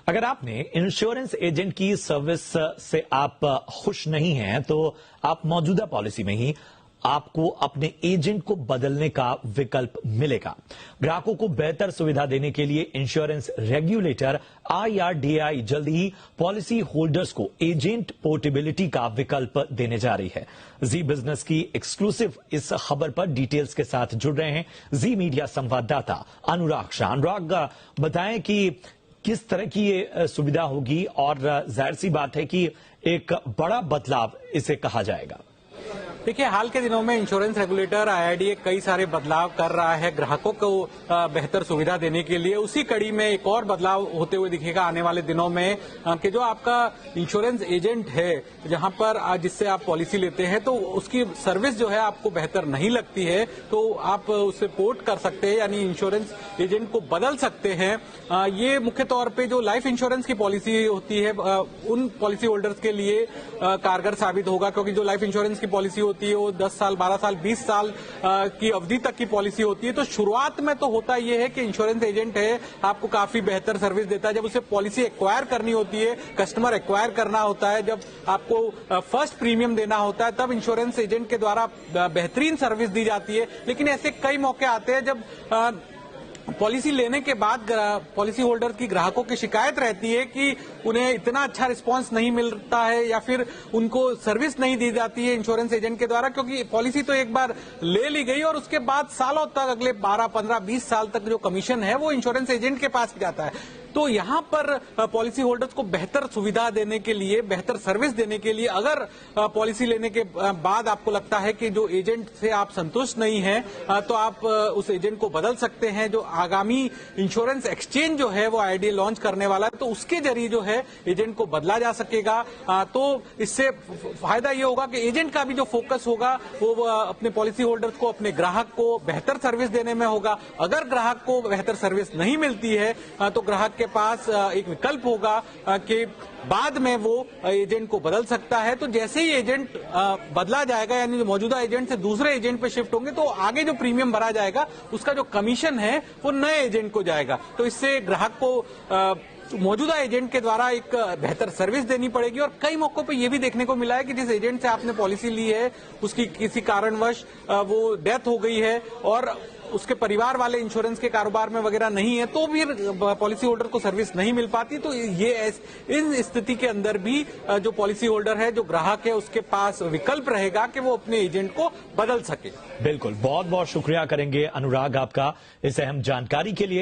अगर आपने insurance agent की सर्विस से आप खुश नहीं हैं तो आप मौजूदा पॉलिसी में ही आपको अपने एजेंट को बदलने का विकल्प मिलेगा। ग्राहकों को बेहतर सुविधा देने के लिए इंश्योरेंस रेगुलेटर IRDAI जल्द ही पॉलिसी होल्डर्स को एजेंट पोर्टेबिलिटी का विकल्प देने जा रही है। जी बिजनेस की एक्सक्लूसिव इस खबर पर डिटेल्स के साथ जुड़ रहे हैं जी मीडिया संवाददाता अनुराग शाह। अनुराग, बताएं कि किस तरह की ये सुविधा होगी और जाहिर सी बात है कि एक बड़ा बदलाव इसे कहा जाएगा। देखिए, हाल के दिनों में इंश्योरेंस रेगुलेटर IRDAI कई सारे बदलाव कर रहा है ग्राहकों को बेहतर सुविधा देने के लिए। उसी कड़ी में एक और बदलाव होते हुए दिखेगा आने वाले दिनों में कि जो आपका इंश्योरेंस एजेंट है, जहां पर जिससे आप पॉलिसी लेते हैं, तो उसकी सर्विस जो है आपको बेहतर नहीं लगती है तो आप उसे पोर्ट कर सकते हैं, यानी इंश्योरेंस एजेंट को बदल सकते हैं। ये मुख्य तौर पर जो लाइफ इंश्योरेंस की पॉलिसी होती है उन पॉलिसी होल्डर्स के लिए कारगर साबित होगा, क्योंकि जो लाइफ इंश्योरेंस की पॉलिसी होती है वो 10 साल, 12 साल, 20 साल की अवधि तक की पॉलिसी होती है। तो शुरुआत में तो होता यह है कि इंश्योरेंस एजेंट है आपको काफी बेहतर सर्विस देता है। जब उसे पॉलिसी एक्वायर करनी होती है, कस्टमर एक्वायर करना होता है, जब आपको फर्स्ट प्रीमियम देना होता है, तब इंश्योरेंस एजेंट के द्वारा बेहतरीन सर्विस दी जाती है। लेकिन ऐसे कई मौके आते हैं जब पॉलिसी लेने के बाद पॉलिसी होल्डर की ग्राहकों की शिकायत रहती है कि उन्हें इतना अच्छा रिस्पांस नहीं मिलता है या फिर उनको सर्विस नहीं दी जाती है इंश्योरेंस एजेंट के द्वारा, क्योंकि पॉलिसी तो एक बार ले ली गई और उसके बाद सालों तक, अगले 12, 15, 20 साल तक जो कमीशन है वो इंश्योरेंस एजेंट के पास जाता है। तो यहां पर पॉलिसी होल्डर्स को बेहतर सुविधा देने के लिए, बेहतर सर्विस देने के लिए, अगर पॉलिसी लेने के बाद आपको लगता है कि जो एजेंट से आप संतुष्ट नहीं हैं, तो आप उस एजेंट को बदल सकते हैं। जो आगामी इंश्योरेंस एक्सचेंज जो है वो IRDAI लॉन्च करने वाला है, तो उसके जरिए जो है एजेंट को बदला जा सकेगा। तो इससे फायदा ये होगा कि एजेंट का भी जो फोकस होगा वो अपने पॉलिसी होल्डर्स को, अपने ग्राहक को बेहतर सर्विस देने में होगा। अगर ग्राहक को बेहतर सर्विस नहीं मिलती है तो ग्राहक के पास एक विकल्प होगा कि बाद में वो एजेंट को बदल सकता है। तो जैसे ही एजेंट बदला जाएगा, यानी जो मौजूदा एजेंट से दूसरे एजेंट पे शिफ्ट होंगे, तो आगे जो प्रीमियम भरा जाएगा उसका जो कमीशन है वो नए एजेंट को जाएगा। तो इससे ग्राहक को मौजूदा एजेंट के द्वारा एक बेहतर सर्विस देनी पड़ेगी। और कई मौकों पे ये भी देखने को मिला है कि जिस एजेंट से आपने पॉलिसी ली है उसकी किसी कारणवश वो डेथ हो गई है और उसके परिवार वाले इंश्योरेंस के कारोबार में वगैरह नहीं है, तो भी पॉलिसी होल्डर को सर्विस नहीं मिल पाती। तो ये इन स्थिति के अंदर भी जो पॉलिसी होल्डर है, जो ग्राहक है, उसके पास विकल्प रहेगा कि वो अपने एजेंट को बदल सके। बिल्कुल, बहुत बहुत शुक्रिया करेंगे अनुराग आपका इस अहम जानकारी के लिए।